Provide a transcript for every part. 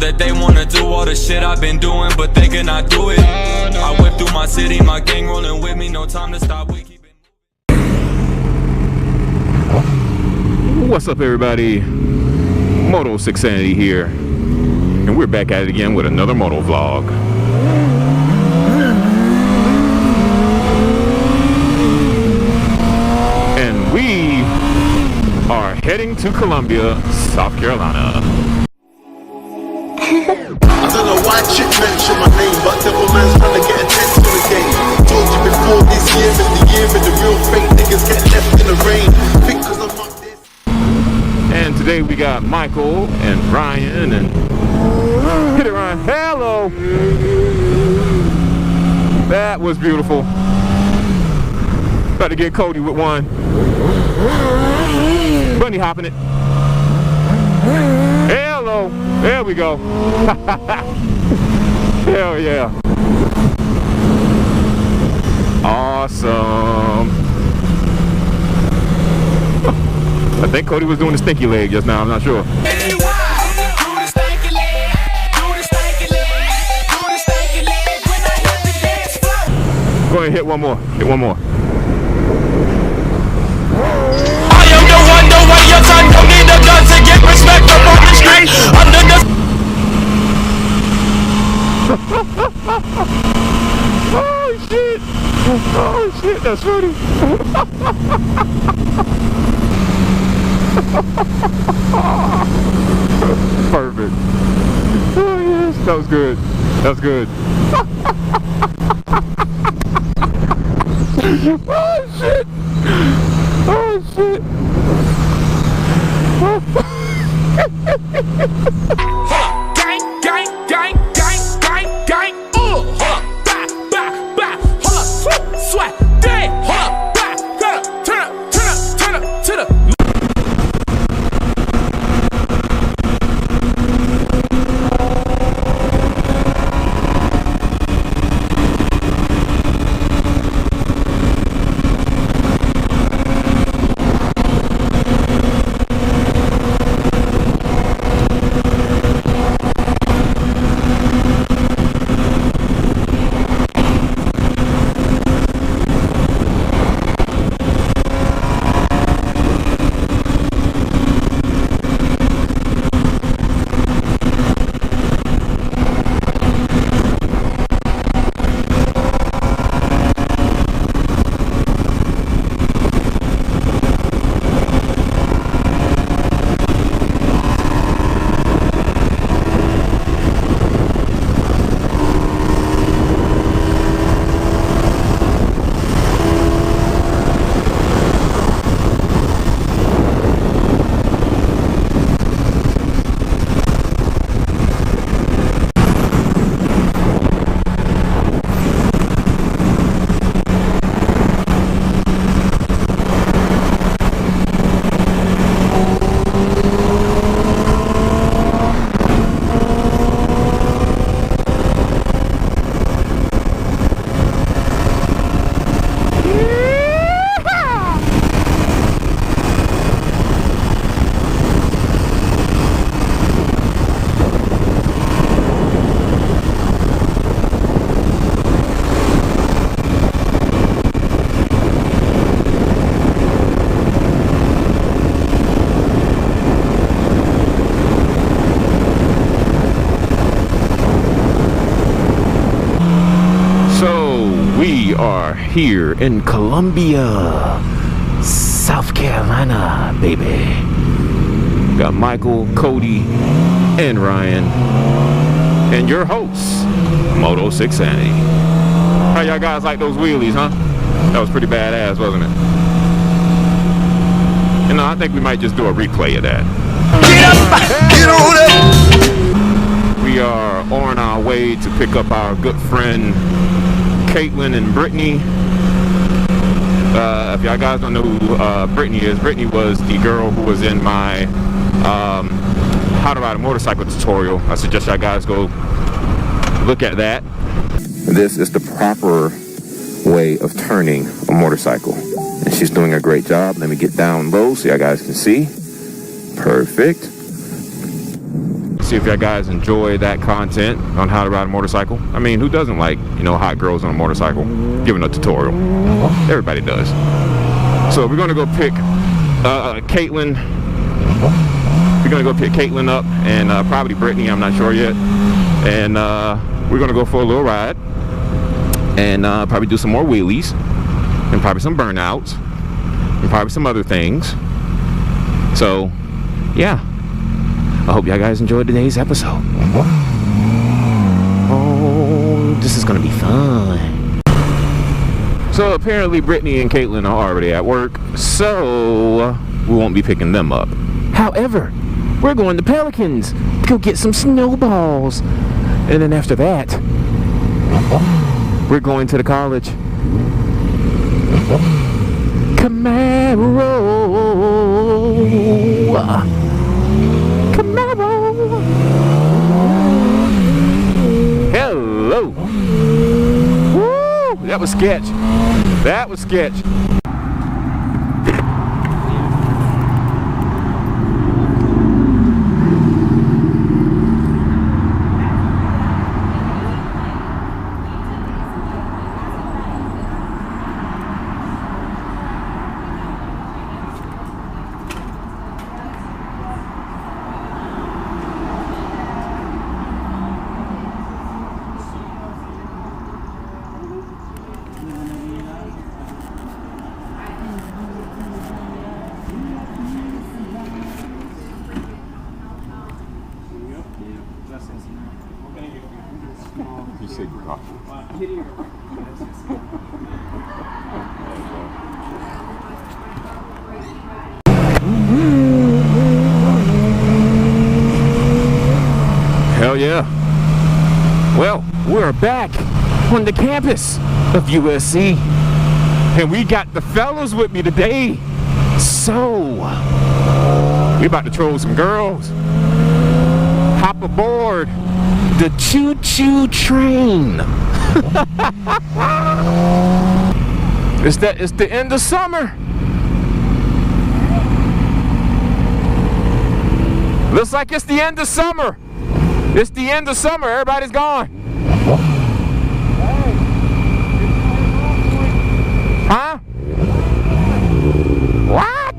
that they wanna do all the shit I've been doing, but they cannot do it. I whip through my city, my gang rolling with me, no time to stop. We keep it. What's up, everybody? Moto 6 Sanity here, and we're back at it again with another moto vlog. And we are heading to Columbia, South Carolina. I don't know why chick mentioned my name, but devil man's trying to get attention again. Told you before, this year is the year and the real fake niggas get left in the rain. Because I'm on this. And today we got Michael and Ryan and hit it, Ryan. Hello. That was beautiful. About to get Cody with one. Bunny hopping it. Hello. There we go. Hell yeah. Awesome. I think Cody was doing the stinky leg just now, I'm not sure. Go ahead and hit one more. Hit one more. I am the one, the way your son don't need a gun to get respect up on the street. Under the Oh shit! Oh shit, that's funny. Perfect. Oh yes, that was good. That was good. Oh shit! Oh shit! gang, gang, gang, gang, gang, gang. Hold up, bah, bah, bah. Hold up, sweat, day. Hold up, bah, turn up, turn up, turn up, turn up, turn up. We are here in Columbia, South Carolina, baby. Got Michael, Cody, and Ryan, and your hosts, Moto 6 Sanity. How y'all guys like those wheelies, huh? That was pretty badass, wasn't it? You know, I think we might just do a replay of that. We are on our way to pick up our good friend Caitlin and Brittany. If y'all guys don't know who Brittany is, Brittany was the girl who was in my how to ride a motorcycle tutorial. I suggest y'all guys go look at that. This is the proper way of turning a motorcycle, and she's doing a great job. Let me get down low so y'all guys can see. Perfect. see if you guys enjoy that content on how to ride a motorcycle. I mean, who doesn't like, you know, hot girls on a motorcycle giving a tutorial? Everybody does. So we're gonna go pick Caitlin. We're gonna go pick Caitlin up and probably Brittany, I'm not sure yet. And we're gonna go for a little ride and probably do some more wheelies and probably some burnouts and probably some other things. So yeah, I hope y'all guys enjoyed today's episode. Oh, this is gonna be fun. So apparently Brittany and Caitlin are already at work, so we won't be picking them up. However, we're going to Pelicans to go get some snowballs. And then after that, we're going to the college. Camaro. Camaro. Hello. Woo! That was sketch. That was sketch. You said coffee. Hell yeah. Well, we're back on the campus of USC. And we got the fellas with me today. So, we about to troll some girls. Hop aboard the choo-choo train. It's the end of summer. Looks like it's the end of summer. It's the end of summer. Everybody's gone. Huh? What?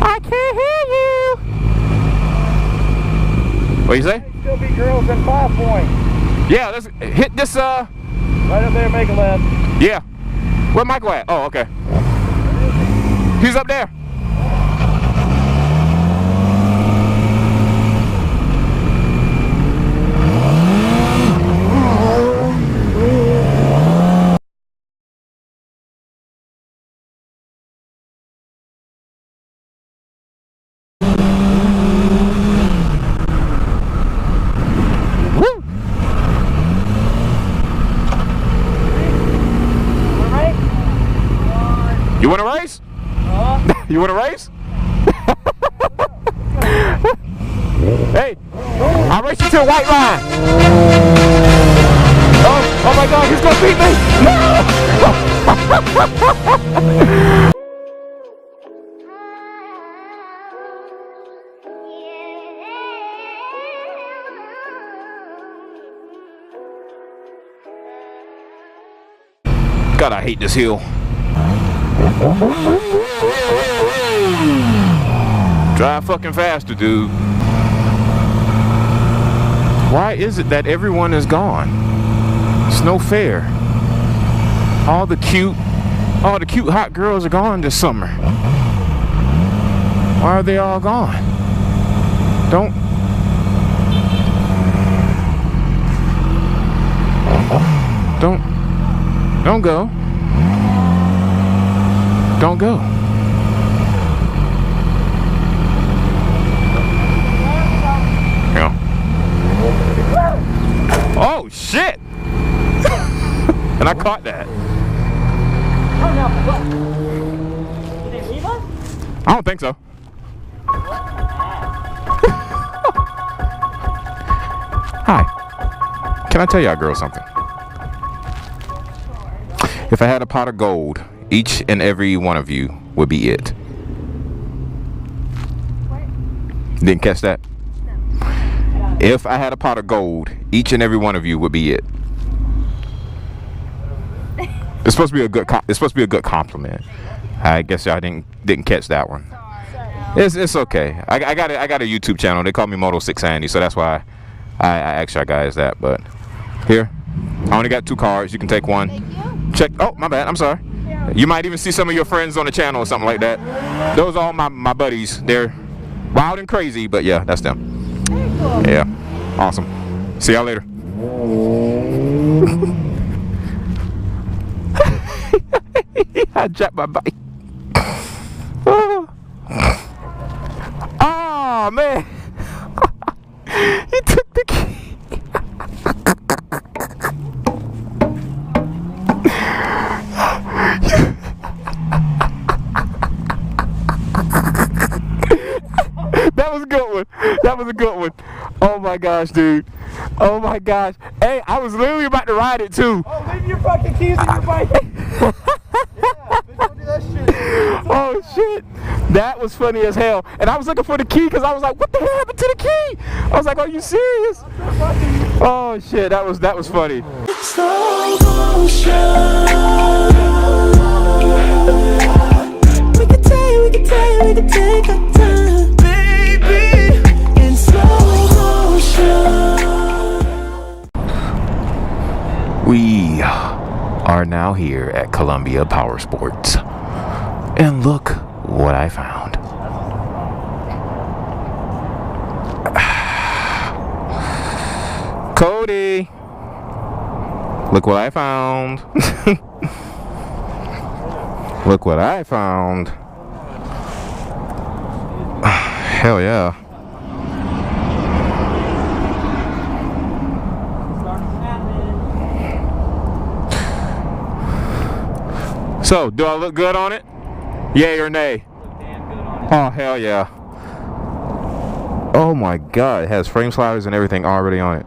I can't hear you. What you say? Still be girls in 5 Point. Yeah, let's hit this Right up there, make a left. Yeah. Where Michael at? Oh, okay. He's up there. You want to race? You want to race? Hey, I'll race you to a white line. Oh my God, he's gonna beat me! No! God, I hate this hill. Drive fucking faster, dude. Why is it that everyone is gone? It's no fair. All the cute hot girls are gone this summer. Why are they all gone? Don't go. Don't go. Yeah. Oh shit! And I caught that. Did they leave us? I don't think so. Hi. Can I tell y'all girls something? If I had a pot of gold, each and every one of you would be it. What? Didn't catch that? No. If I had a pot of gold, each and every one of you would be it. It's supposed to be a good. It's supposed to be a good compliment. I guess y'all didn't catch that one. It's okay. I got a YouTube channel. They call me Moto 6 Andy, so that's why I asked y'all guys that. But here, I only got 2 cards. You can take one. Check. Oh, my bad. I'm sorry. You might even see some of your friends on the channel or something like that. Those are all my buddies. They're wild and crazy, but yeah, that's them. Yeah, awesome. See y'all later. I dropped my bike. Oh man, he took the key. That was a good one. That was a good one. Oh my gosh, dude. Oh my gosh. Hey, I was literally about to ride it too. Oh, leave your fucking keys in your bike. Yeah, bitch, don't do that shit. Oh shit. That was funny as hell. And I was looking for the key because I was like, what the hell happened to the key? I was like, are you serious? Oh shit, that was funny. Slow motion. We can take our time, baby, in slow motion. We are now here at Columbia Power Sports. And look what I found. Cody! Look what I found. Look what I found. Hell yeah. So, do I look good on it? Yay or nay? Oh, hell yeah. Oh my god, it has frame sliders and everything already on it.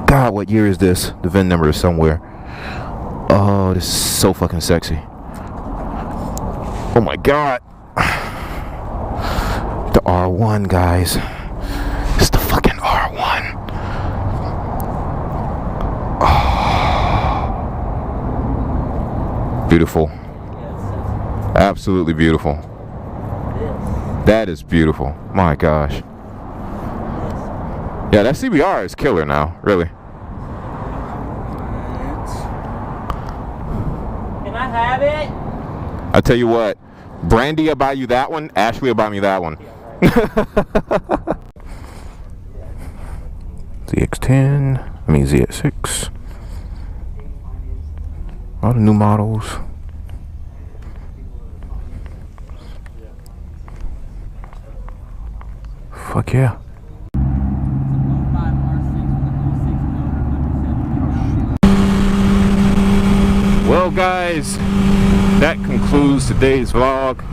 God, what year is this? The VIN number is somewhere. Oh, this is so fucking sexy. Oh my god. The R1, guys. It's the fucking R1. Oh. Beautiful. Absolutely beautiful. That is beautiful. My gosh. Yeah, that CBR is killer now, really. Can I have it? I tell you what, Brandy will buy you that one, Ashley will buy me that one. ZX10, I mean ZX6. All the new models. Fuck yeah. Well guys, that concludes today's vlog.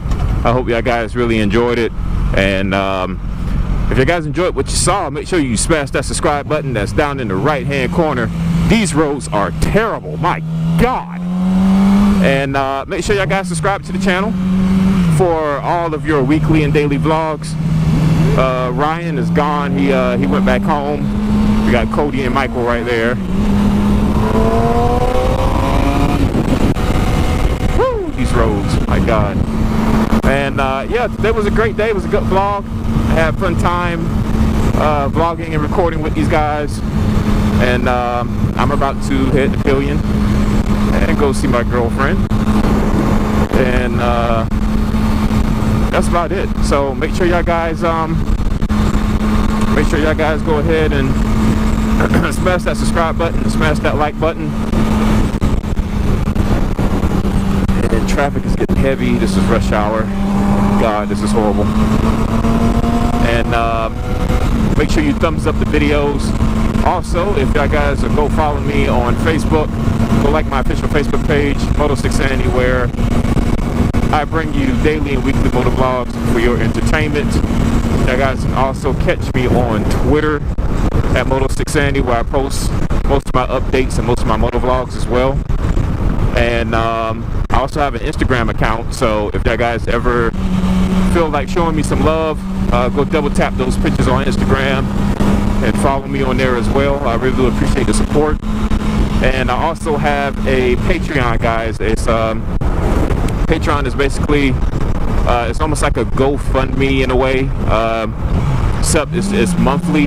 I hope y'all guys really enjoyed it. And if you guys enjoyed what you saw, make sure you smash that subscribe button that's down in the right hand corner. These roads are terrible, my god. And make sure y'all guys subscribe to the channel for all of your weekly and daily vlogs. Ryan is gone. He went back home. We got Cody and Michael right there. Woo, these roads, my god. And yeah, that was a great day. It was a good vlog. I had a fun time vlogging and recording with these guys. And I'm about to hit the Pillion and go see my girlfriend. And that's about it. So make sure y'all guys go ahead and smash that subscribe button, smash that like button. And traffic is getting heavy. This is rush hour. God, this is horrible. And make sure you thumbs up the videos. Also, if y'all guys go follow me on Facebook, go like my official Facebook page, Moto 6 Andy, where I bring you daily and weekly motor vlogs for your entertainment. You guys can also catch me on Twitter at Moto 6 Andy, where I post most of my updates and most of my motor vlogs as well. And I also have an Instagram account, so if you guys ever feel like showing me some love, go double tap those pictures on Instagram and follow me on there as well. I really do appreciate the support. And I also have a Patreon, guys. It's Patreon is basically it's almost like a GoFundMe in a way. Except it's monthly.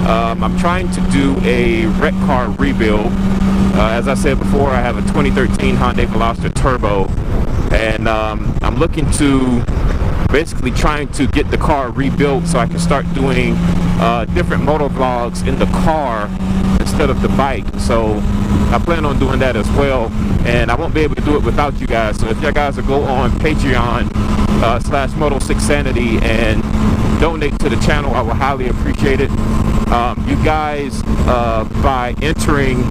I'm trying to do a wreck car rebuild. As I said before, I have a 2013 Hyundai Veloster Turbo, and I'm looking to basically trying to get the car rebuilt so I can start doing different moto vlogs in the car instead of the bike. So I plan on doing that as well, and I won't be able to do it without you guys. So if you guys will go on Patreon /Moto6Sanity and donate to the channel, I will highly appreciate it. You guys, by entering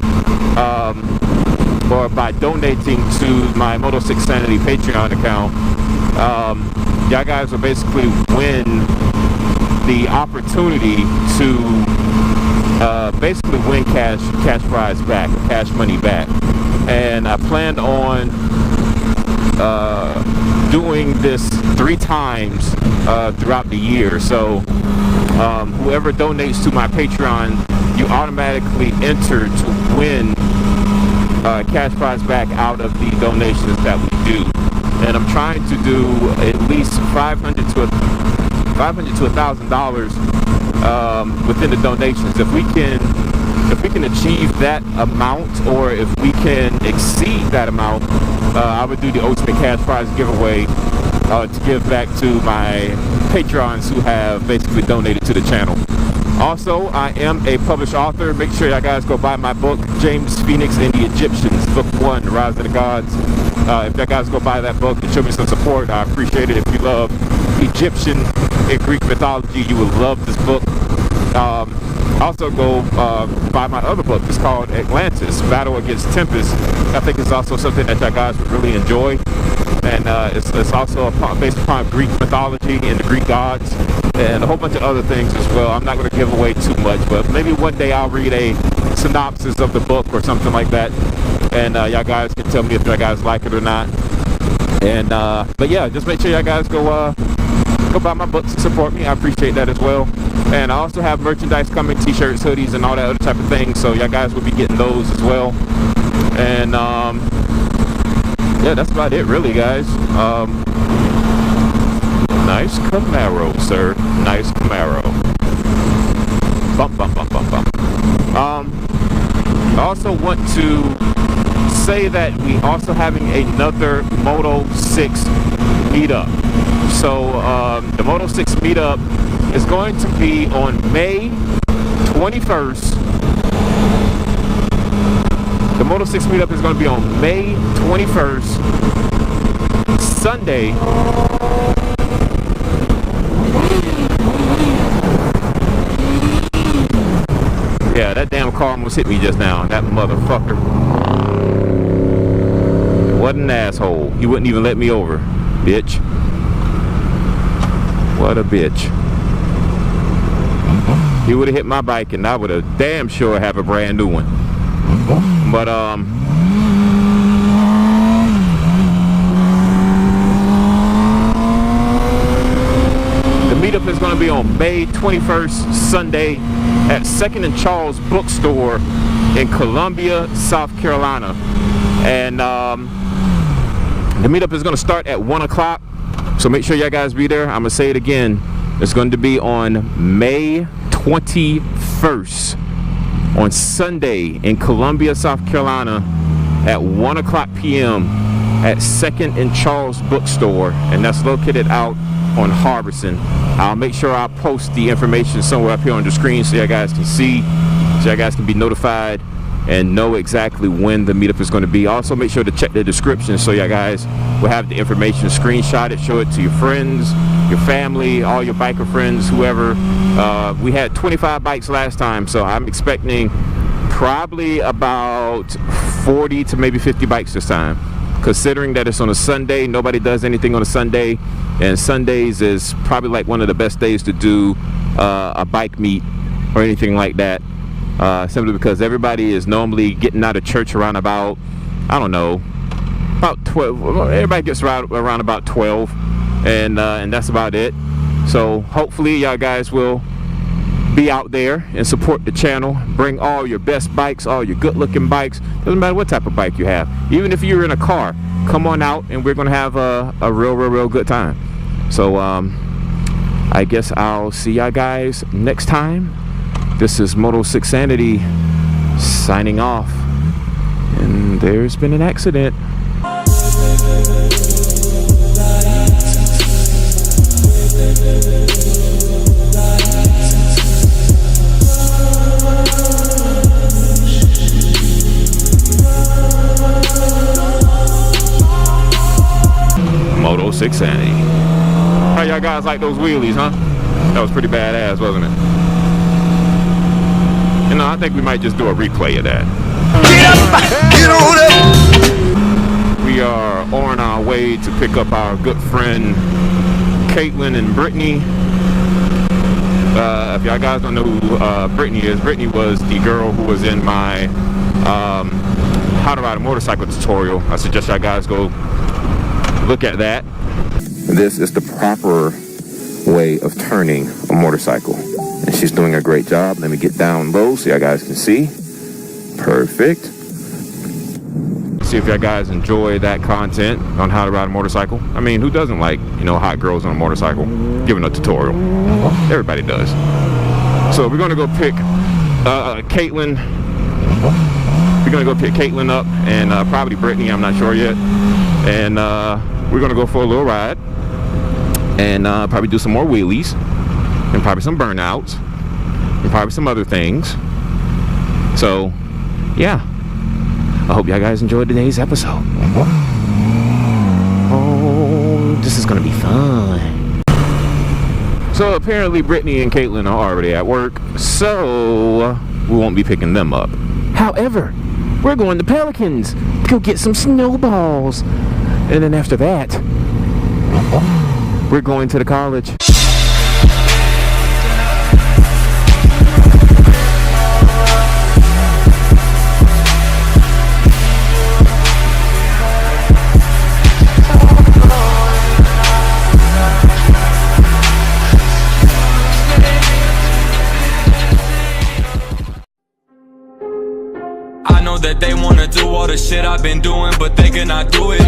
or by donating to my Moto6Sanity Patreon account, y'all guys will basically win the opportunity to basically win cash prize back, cash money back. And I planned on doing this 3 times throughout the year. So whoever donates to my Patreon, you automatically enter to win cash prize back out of the donations that we do. And I'm trying to do at least $500 to $1,000 within the donations. If we can achieve that amount, or if we can exceed that amount, I would do the ultimate cash prize giveaway to give back to my patrons who have basically donated to the channel. Also, I am a published author. Make sure y'all guys go buy my book, James Phoenix and the Egyptians, Book 1, Rise of the Gods. If y'all guys go buy that book and show me some support, I appreciate it. If you love Egyptian and Greek mythology, you will love this book. Also go buy my other book. It's called Atlantis, Battle Against Tempest. I think it's also something that y'all guys would really enjoy. And it's also based upon Greek mythology and the Greek gods and a whole bunch of other things as well. I'm not going to give away too much, but maybe one day I'll read a synopsis of the book or something like that. And y'all guys can tell me if y'all guys like it or not. And but yeah, just make sure y'all guys go buy my books and support me. I appreciate that as well. And I also have merchandise coming, t-shirts, hoodies, and all that other type of things. So y'all guys will be getting those as well. And yeah, that's about it really, guys. Nice Camaro, sir. Nice Camaro. Bump, bump, bump, bump, bump. I also want to say that we also having another Moto 6 meetup. So the Moto 6 meetup is going to be on May 21st. The Moto 6 meetup is going to be on May 21st, Sunday. Yeah, that damn car almost hit me just now. That motherfucker. What an asshole. He wouldn't even let me over, bitch. What a bitch. He would have hit my bike and I would have damn sure have a brand new one. But the meetup is going to be on May 21st, Sunday, at 2nd and Charles Bookstore in Columbia, South Carolina. And the meetup is going to start at 1 o'clock. So make sure y'all guys be there. I'm going to say it again. It's going to be on May 21st, on Sunday in Columbia, South Carolina at 1 o'clock p.m. at 2nd and Charles Bookstore, and that's located out on Harbison. I'll make sure I post the information somewhere up here on the screen so you guys can see, so you guys can be notified and know exactly when the meetup is going to be. Also, make sure to check the description so you guys will have the information, screenshot it, show it to your friends, your family, all your biker friends, whoever. We had 25 bikes last time, so I'm expecting probably about 40 to maybe 50 bikes this time. Considering that it's on a Sunday, nobody does anything on a Sunday, and Sundays is probably like one of the best days to do a bike meet or anything like that. Simply because everybody is normally getting out of church around about, I don't know, about 12. Everybody gets around about 12, and that's about it. So hopefully y'all guys will be out there and support the channel. Bring all your best bikes, all your good-looking bikes. Doesn't matter what type of bike you have. Even if you're in a car, come on out, and we're gonna have a real good time. So I guess I'll see y'all guys next time. This is Moto 6 Sanity signing off, and there's been an accident. Moto 6 Sanity. How y'all guys like those wheelies, huh? That was pretty badass, wasn't it? You know, I think we might just do a replay of that. Get on it! We are on our way to pick up our good friend Caitlin and Brittany. If y'all guys don't know who Brittany is, Brittany was the girl who was in my how to ride a motorcycle tutorial. I suggest y'all guys go look at that. This is the proper way of turning a motorcycle, and she's doing a great job. Let me get down low so y'all guys can see. Perfect. See if y'all guys enjoy that content on how to ride a motorcycle. I mean, who doesn't like, you know, hot girls on a motorcycle giving a tutorial? Everybody does. So we're gonna go pick Caitlin. We're gonna go pick Caitlin up, and probably Brittany, I'm not sure yet. And we're gonna go for a little ride, and probably do some more wheelies, and probably some burnouts, and probably some other things. So yeah, I hope y'all guys enjoyed today's episode. Oh, this is gonna be fun. So apparently Brittany and Caitlin are already at work, so we won't be picking them up. However, we're going to Pelicans to go get some snowballs. And then after that, we're going to the college. I know that they wanna do all the shit I've been doing, but they cannot do it.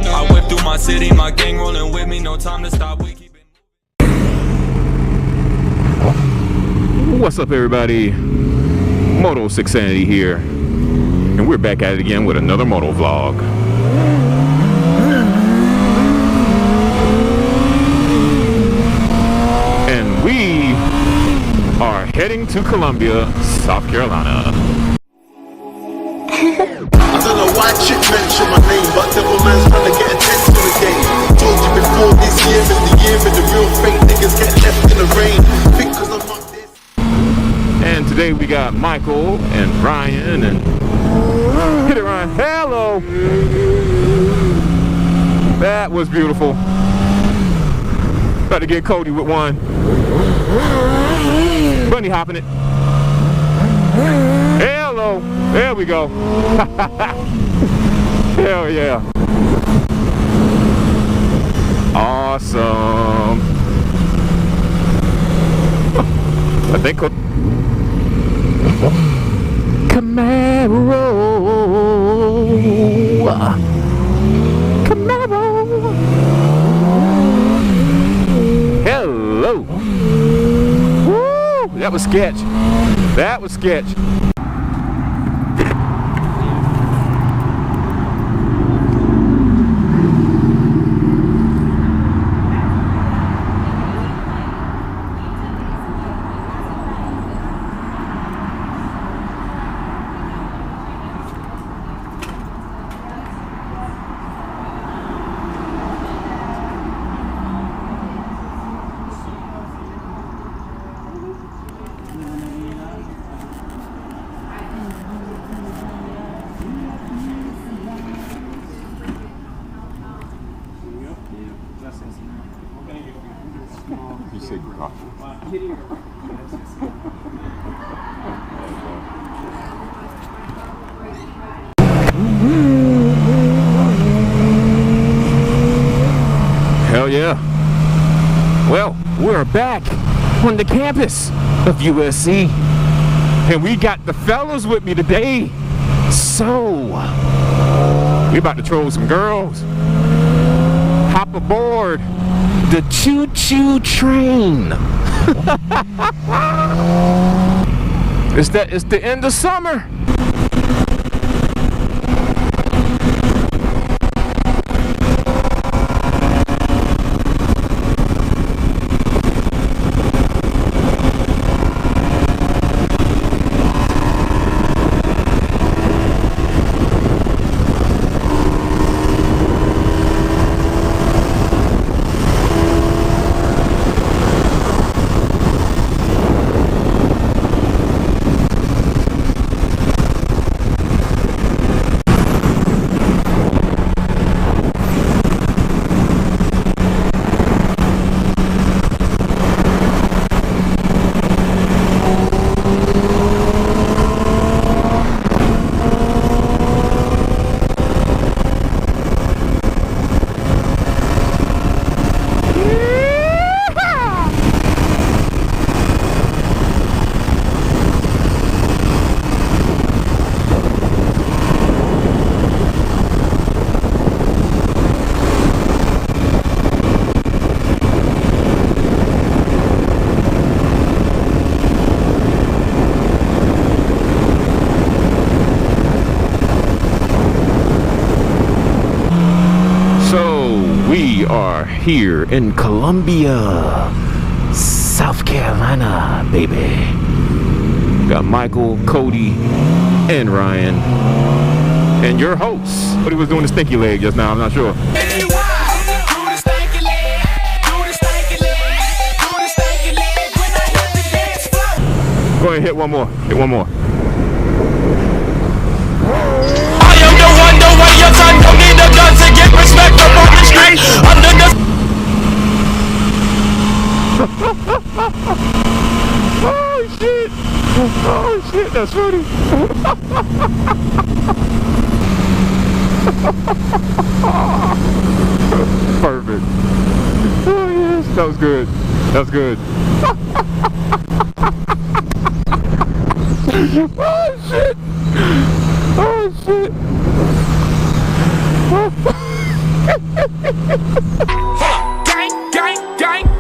I whip through my city, my gang rolling with me, no time to stop. We keep it. What's up, everybody? Moto 6 Sanity here, and we're back at it again with another moto vlog. And we are heading to Columbia, South Carolina. I don't know why chick mention my name, but devil man's trying to get attention again. Told you before, this year is the year when the real fake niggas get left in the rain. Because I'm not this. And today we got Michael and Ryan, and hit it, Ryan. Hello. That was beautiful. About to get Cody with one. Bunny hopping it. Hello. There we go. Hell yeah. Awesome. I think Camaro. Camaro. Hello. Woo! That was sketch. That was sketch. You said coffee. Hell yeah. Well, we're back on the campus of USC. And we got the fellas with me today. So, we about to troll some girls. Hop aboard the choo-choo train. It's the end of summer. We are here in Columbia, South Carolina, baby. Got Michael, Cody, and Ryan, and your hosts. Cody was doing the stinky leg just now, I'm not sure. Go ahead, hit one more. Hit one more. I am the one, the way your son don't need a gun to get respect up on the street. Under the Oh shit! Oh shit, that's funny. Perfect. Oh yes, that was good. That was good. Oh shit! Oh shit! Gang, gang, gang.